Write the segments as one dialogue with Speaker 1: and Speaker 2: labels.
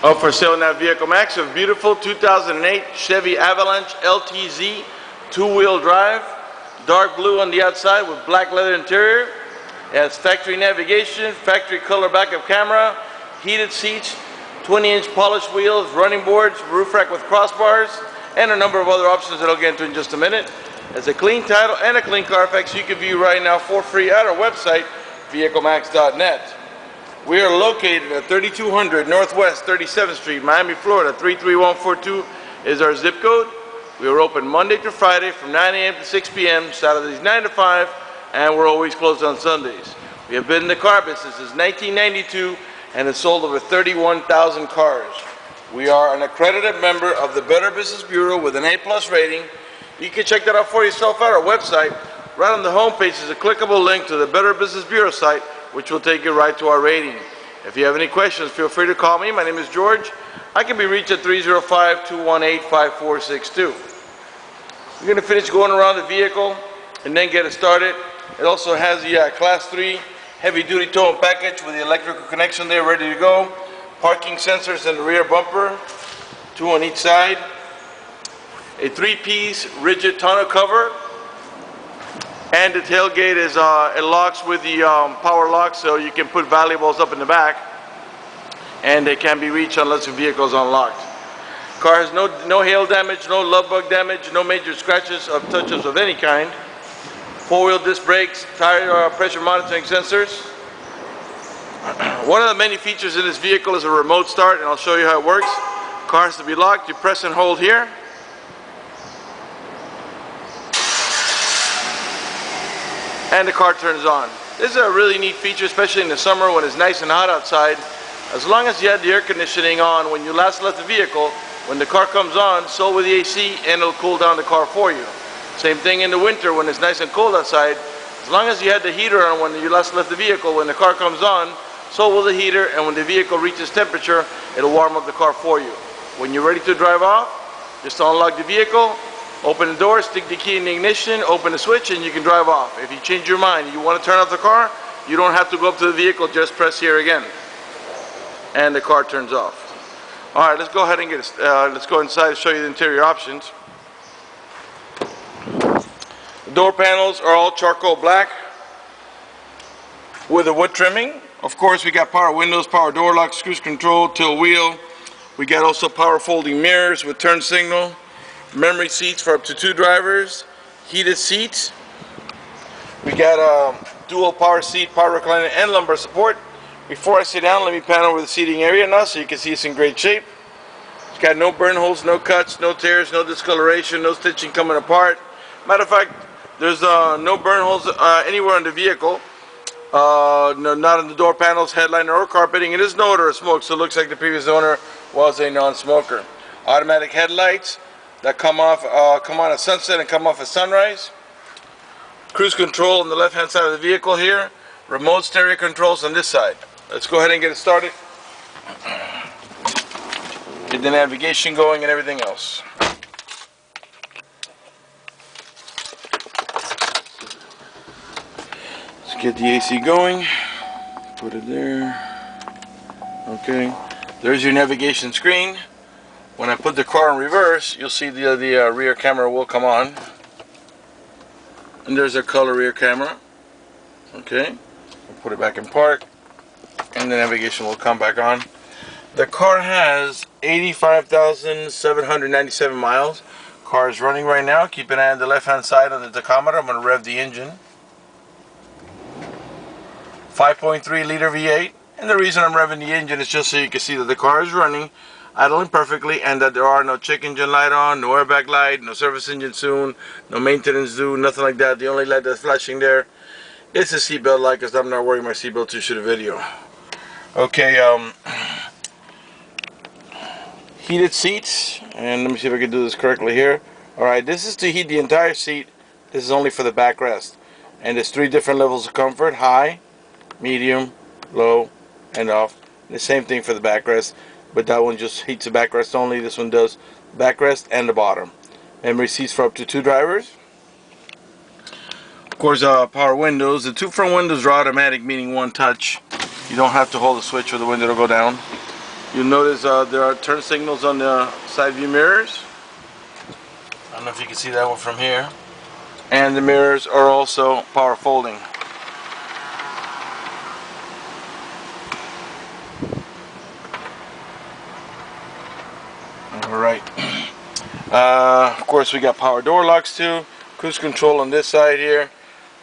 Speaker 1: Up for sale now, Vehicle Max, a beautiful 2008 Chevy Avalanche LTZ, two-wheel drive, dark blue on the outside with black leather interior. It has factory navigation, factory color backup camera, heated seats, 20-inch polished wheels, running boards, roof rack with crossbars, and a number of other options that I'll get into in just a minute. It's a clean title and a clean Carfax you can view right now for free at our website, vehiclemax.net. We are located at 3200 Northwest 37th Street, Miami, Florida. 33142 is our zip code. We are open Monday through Friday from 9 a.m. to 6 p.m., Saturdays 9 to 5, and we're always closed on Sundays. We have been in the car business since 1992 and have sold over 31,000 cars. We are an accredited member of the Better Business Bureau with an A+ rating. You can check that out for yourself at our website. Right on the home page is a clickable link to the Better Business Bureau site, which will take you right to our rating. If you have any questions, feel free to call me. My name is George. I can be reached at 305-218-5462. We're going to finish going around the vehicle and then get it started. It also has the Class 3 heavy-duty towing package with the electrical connection there ready to go. Parking sensors in the rear bumper, 2 on each side. A 3-piece rigid tonneau cover. And the tailgate is it locks with the power lock, so you can put valuables up in the back, and they can't be reached unless the vehicle is unlocked. Car has no hail damage, no love bug damage, no major scratches of touch-ups of any kind. 4-wheel disc brakes, tire pressure monitoring sensors. One of the many features in this vehicle is a remote start, and I'll show you how it works. Car has to be locked. You press and hold here. And the car turns on. This is a really neat feature, especially in the summer when it's nice and hot outside. As long as you had the air conditioning on when you last left the vehicle, when the car comes on, so will the AC, and it'll cool down the car for you. Same thing in the winter when it's nice and cold outside. As long as you had the heater on when you last left the vehicle, when the car comes on, so will the heater, and when the vehicle reaches temperature, it'll warm up the car for you. When you're ready to drive off, just unlock the vehicle, open the door, stick the key in the ignition, open the switch, and you can drive off. If you change your mind, you want to turn off the car, you don't have to go up to the vehicle, just press here again. And the car turns off. Alright, let's go ahead and let's go inside and show you the interior options. The door panels are all charcoal black with a wood trimming. Of course, we got power windows, power door locks, cruise control, tilt wheel. We got also power folding mirrors with turn signal. Memory seats for up to 2 drivers, heated seats. We got dual power seat, power recliner, and lumbar support. Before I sit down, let me pan over the seating area now so you can see it's in great shape. It's got no burn holes, no cuts, no tears, no discoloration, no stitching coming apart. Matter of fact, there's no burn holes anywhere on the vehicle. No, not on the door panels, headliner, or carpeting. It is no odor of smoke, so it looks like the previous owner was a non-smoker. Automatic headlights that come on at sunset and come off at sunrise. Cruise control on the left hand side of the vehicle here. Remote stereo controls on this side. Let's go ahead and get it started. Get the navigation going and everything else. Let's get the AC going. Put it there. Okay. There's your navigation screen. When I put the car in reverse, you'll see the rear camera will come on. And there's a color rear camera. Okay. We'll put it back in park. And the navigation will come back on. The car has 85,797 miles. Car is running right now. Keep an eye on the left hand side on the tachometer. I'm going to rev the engine. 5.3 liter V8. And the reason I'm revving the engine is just so you can see that the car is running, idling perfectly, and that there are no check engine light on, no airbag light, no service engine soon, no maintenance due, nothing like that. The only light that's flashing there is the seatbelt light, because I'm not wearing my seatbelt to shoot a video. Okay, heated seats, and let me see if I can do this correctly here. Alright, this is to heat the entire seat. This is only for the backrest. And there's 3 different levels of comfort: high, medium, low, and off. And the same thing for the backrest, but that one just heats the backrest only. This one does backrest and the bottom. Memory seats for up to 2 drivers. Of course, power windows. The 2 front windows are automatic, meaning one touch. You don't have to hold the switch or the window to go down. You'll notice there are turn signals on the side view mirrors. I don't know if you can see that one from here. And the mirrors are also power folding. Alright. Of course we got power door locks too. Cruise control on this side here.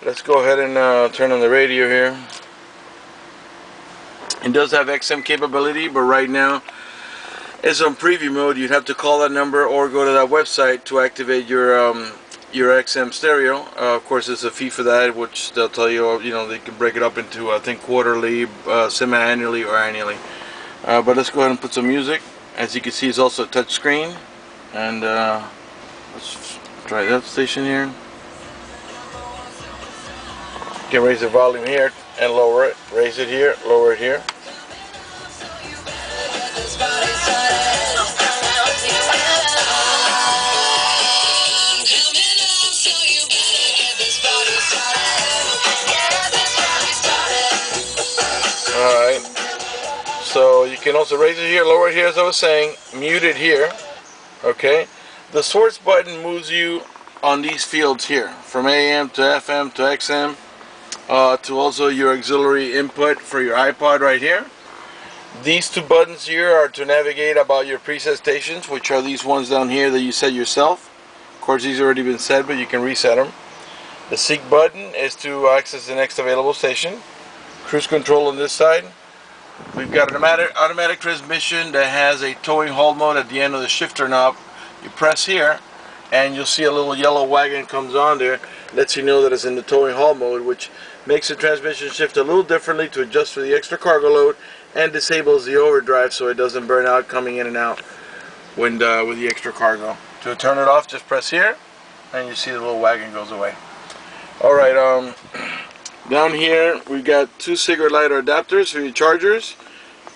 Speaker 1: Let's go ahead and turn on the radio here. It does have XM capability, but right now it's on preview mode. You'd have to call that number or go to that website to activate your XM stereo. Of course, there's a fee for that, which they'll tell you. You know, they can break it up into I think quarterly, semi-annually, or annually. But let's go ahead and put some music. As you can see, it's also a touch screen, and let's try that station here. You can raise the volume here and lower it. Raise it here, lower it here. Alright, so you can also raise it here, lower it here, as I was saying, mute it here. Okay, the source button moves you on these fields here, from AM to FM to XM, to also your auxiliary input for your iPod right here. These two buttons here are to navigate about your preset stations, which are these ones down here that you set yourself. Of course, these have already been set, but you can reset them. The seek button is to access the next available station. Cruise control on this side. We've got an automatic transmission that has a towing hold mode at the end of the shifter knob. You press here and you'll see a little yellow wagon comes on there. Lets you know that it's in the towing haul mode, which makes the transmission shift a little differently to adjust for the extra cargo load, and disables the overdrive so it doesn't burn out coming in and out when with the extra cargo. To turn it off, just press here and you see the little wagon goes away. Alright, down here we've got two cigarette lighter adapters for your chargers.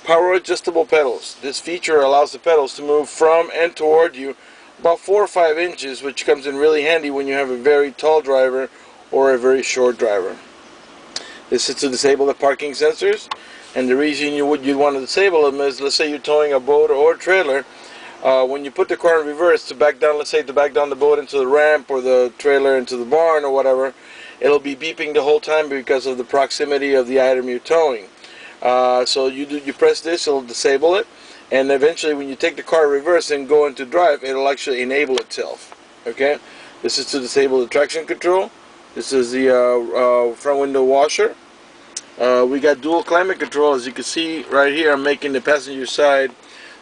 Speaker 1: Power adjustable pedals. This feature allows the pedals to move from and toward you about 4 or 5 inches, which comes in really handy when you have a very tall driver or a very short driver. This is to disable the parking sensors, and the reason you'd want to disable them is, let's say you're towing a boat or a trailer. When you put the car in reverse to back down, let's say to back down the boat into the ramp or the trailer into the barn or whatever, it'll be beeping the whole time because of the proximity of the item you're towing. So you press this, it'll disable it, and eventually when you take the car in reverse and go into drive, it'll actually enable itself. Okay, this is to disable the traction control. This is the front window washer. We got dual climate control. As you can see right here, I'm making the passenger side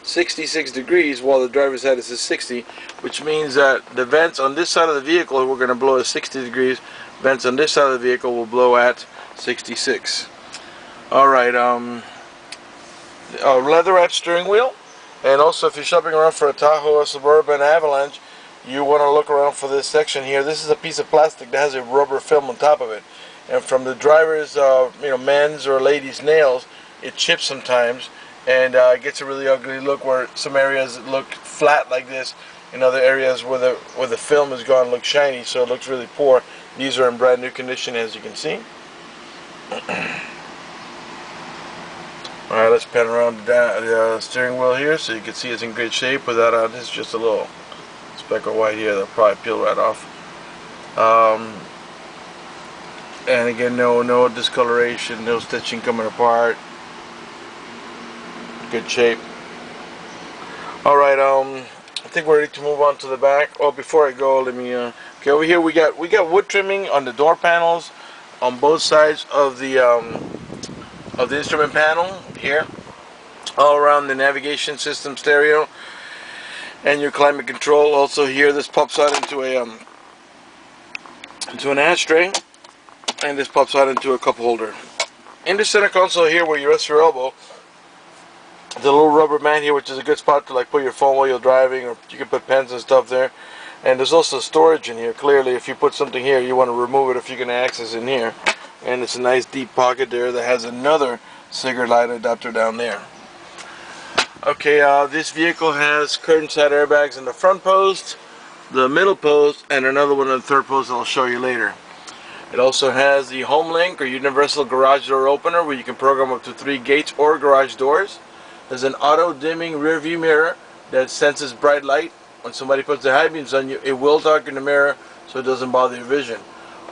Speaker 1: 66 degrees while the driver's side is 60, which means that the vents on this side of the vehicle we're going to blow at 60 degrees. Vents on this side of the vehicle will blow at 66. Alright, leather wrapped steering wheel. And also, if you're shopping around for a Tahoe or Suburban Avalanche, you want to look around for this section here. This is a piece of plastic that has a rubber film on top of it. And from the driver's, men's or ladies' nails, it chips sometimes, and it gets a really ugly look where some areas look flat like this. In other areas where the film is gone, look shiny, so it looks really poor. These are in brand new condition, as you can see. Alright, let's pan around the steering wheel here so you can see it's in great shape without this is just a little speck of white here that'll probably peel right off. And again, no discoloration, no stitching coming apart. Good shape. Alright, I think we're ready to move on to the back. Oh, before I go, let me okay, over here we got wood trimming on the door panels on both sides of the instrument panel here, all around the navigation system stereo and your climate control. Also here, this pops out into an ashtray, and this pops out into a cup holder. In the center console here, where you rest your elbow, the little rubber mat here, which is a good spot to like put your phone while you're driving, or you can put pens and stuff there. And there's also storage in here. Clearly, if you put something here, you want to remove it if you can access in here. And it's a nice deep pocket there that has another cigarette lighter adapter down there. Okay, this vehicle has curtain side airbags in the front post, the middle post, and another one on the third post that I'll show you later. It also has the Home Link or universal garage door opener, where you can program up to 3 gates or garage doors. There's an auto dimming rear view mirror that senses bright light. When somebody puts their high beams on you, it will darken the mirror so it doesn't bother your vision.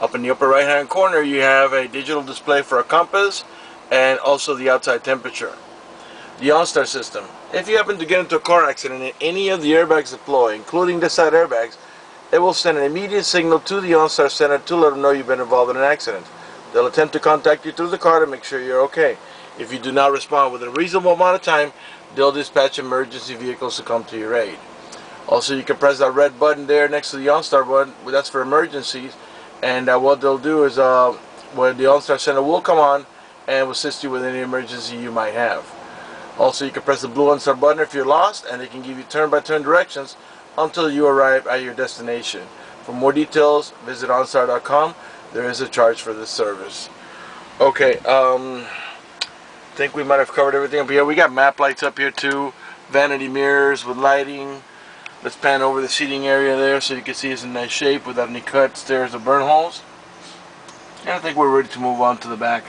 Speaker 1: Up in the upper right hand corner you have a digital display for a compass and also the outside temperature. The OnStar system. If you happen to get into a car accident and any of the airbags deploy, including the side airbags, it will send an immediate signal to the OnStar center to let them know you've been involved in an accident. They'll attempt to contact you through the car to make sure you're okay. If you do not respond within a reasonable amount of time, they'll dispatch emergency vehicles to come to your aid. Also, you can press that red button there next to the OnStar button. That's for emergencies. And what they'll do is the OnStar center will come on and will assist you with any emergency you might have. Also, you can press the blue OnStar button if you're lost, and they can give you turn-by-turn directions until you arrive at your destination. For more details, visit OnStar.com. There is a charge for this service. Okay, I think we might have covered everything up here. We got map lights up here too, vanity mirrors with lighting. Let's pan over the seating area there so you can see it's in nice shape without any cuts, tears, or burn holes. And I think we're ready to move on to the back.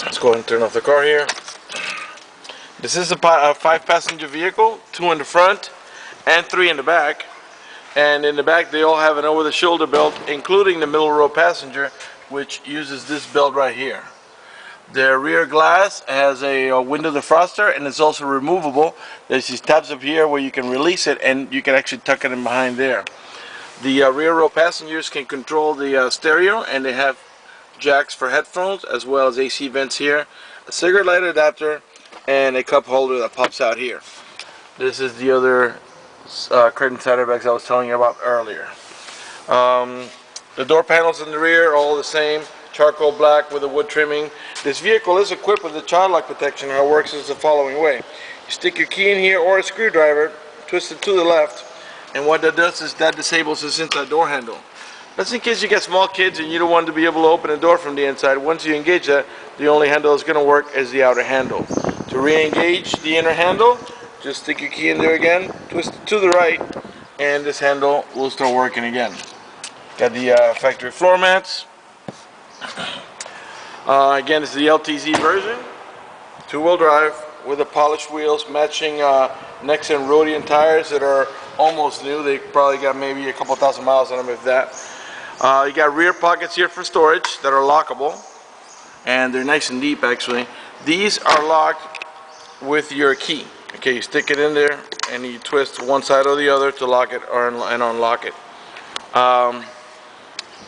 Speaker 1: Let's go ahead and turn off the car here. This is a 5-passenger vehicle, 2 in the front and 3 in the back. And in the back they all have an over-the-shoulder belt, including the middle row passenger, which uses this belt right here. The rear glass has a window defroster, and it's also removable. There's these tabs up here where you can release it and you can actually tuck it in behind there. The rear row passengers can control the stereo, and they have jacks for headphones as well as AC vents here, a cigarette lighter adapter, and a cup holder that pops out here. This is the other curtain side airbags I was telling you about earlier. The door panels in the rear are all the same, charcoal black with a wood trimming. This vehicle is equipped with the child lock protection. How it works is the following way. You stick your key in here or a screwdriver, twist it to the left, and what that does is that disables this inside door handle. That's in case you get small kids and you don't want to be able to open the door from the inside. Once you engage that, the only handle that's going to work is the outer handle. To re-engage the inner handle, just stick your key in there again, twist it to the right, and this handle will start working again. Got the factory floor mats. Again, this is the LTZ version, 2-wheel drive with the polished wheels, matching Nexen Rhodian tires that are almost new. They probably got maybe a couple thousand miles on them, if that. You got rear pockets here for storage that are lockable, and they're nice and deep actually. These are locked with your key. Okay, you stick it in there and you twist one side or the other to lock it and unlock it.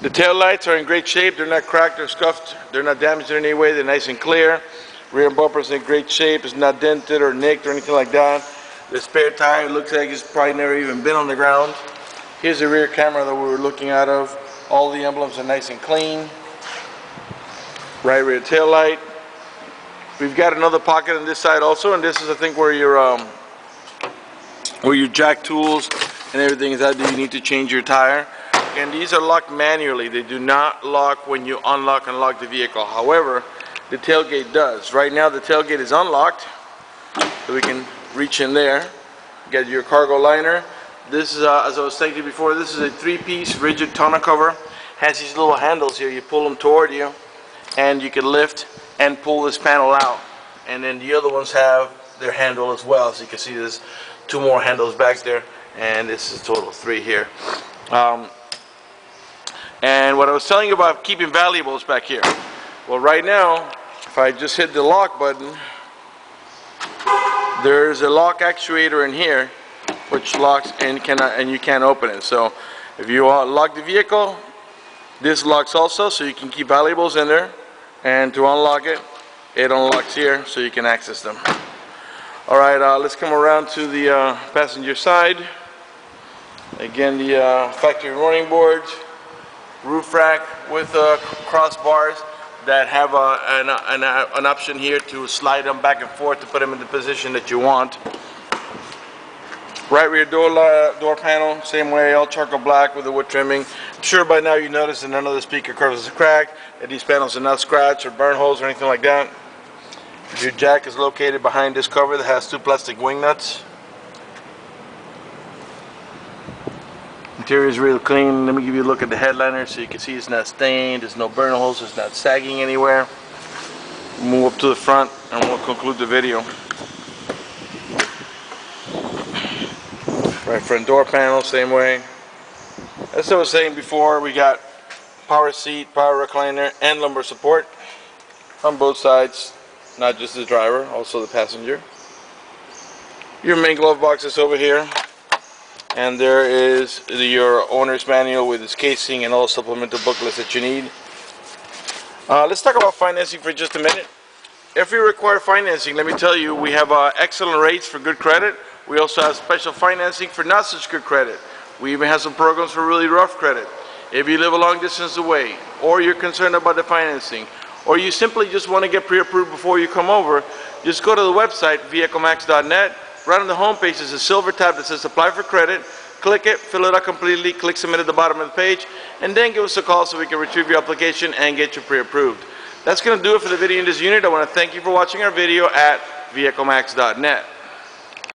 Speaker 1: The tail lights are in great shape. They're not cracked or scuffed. They're not damaged in any way. They're nice and clear. Rear bumper's in great shape. It's not dented or nicked or anything like that. The spare tire looks like it's probably never even been on the ground. Here's the rear camera that we were looking out of. All the emblems are nice and clean. Right rear tail light. We've got another pocket on this side also, and this is I think where your jack tools and everything is at. You need to change your tire. And these are locked manually. They do not lock when you unlock and lock the vehicle. However, the tailgate does. Right now the tailgate is unlocked, so we can reach in there, get your cargo liner. This is, as I was saying to you before, this is a 3-piece rigid tonneau cover. Has these little handles here. You pull them toward you, and you can lift and pull this panel out. And then the other ones have their handle as well. So you can see there's 2 more handles back there, and this is a total of 3 here. And what I was telling you about keeping valuables back here. Well, right now, if I just hit the lock button, there's a lock actuator in here which locks and you can't open it. So if you lock the vehicle, this locks also, so you can keep valuables in there. And to unlock it, it unlocks here so you can access them. Alright, let's come around to the passenger side. Again, the factory running boards, roof rack with crossbars that have an option here to slide them back and forth to put them in the position that you want. Right rear door panel, same way, all charcoal black with the wood trimming. I'm sure by now you noticed that none of the speaker covers are cracked, that these panels are not scratched or burn holes or anything like that. Your jack is located behind this cover that has 2 plastic wing nuts. Interior is real clean. Let me give you a look at the headliner so you can see it's not stained, there's no burn holes, it's not sagging anywhere. Move up to the front and we'll conclude the video. Right front door panel, same way. As I was saying before, we got power seat, power recliner, and lumbar support on both sides, not just the driver, also the passenger. Your main glove box is over here, and there is your owner's manual with its casing and all supplemental booklets that you need. Let's talk about financing for just a minute. If you require financing, let me tell you, we have excellent rates for good credit. We also have special financing for not such good credit. We even have some programs for really rough credit. If you live a long distance away, or you're concerned about the financing, or you simply just want to get pre-approved before you come over, just go to the website, vehiclemax.net. Right on the home page is a silver tab that says apply for credit. Click it, fill it out completely, click submit at the bottom of the page, and then give us a call so we can retrieve your application and get you pre-approved. That's going to do it for the video in this unit. I want to thank you for watching our video at vehiclemax.net.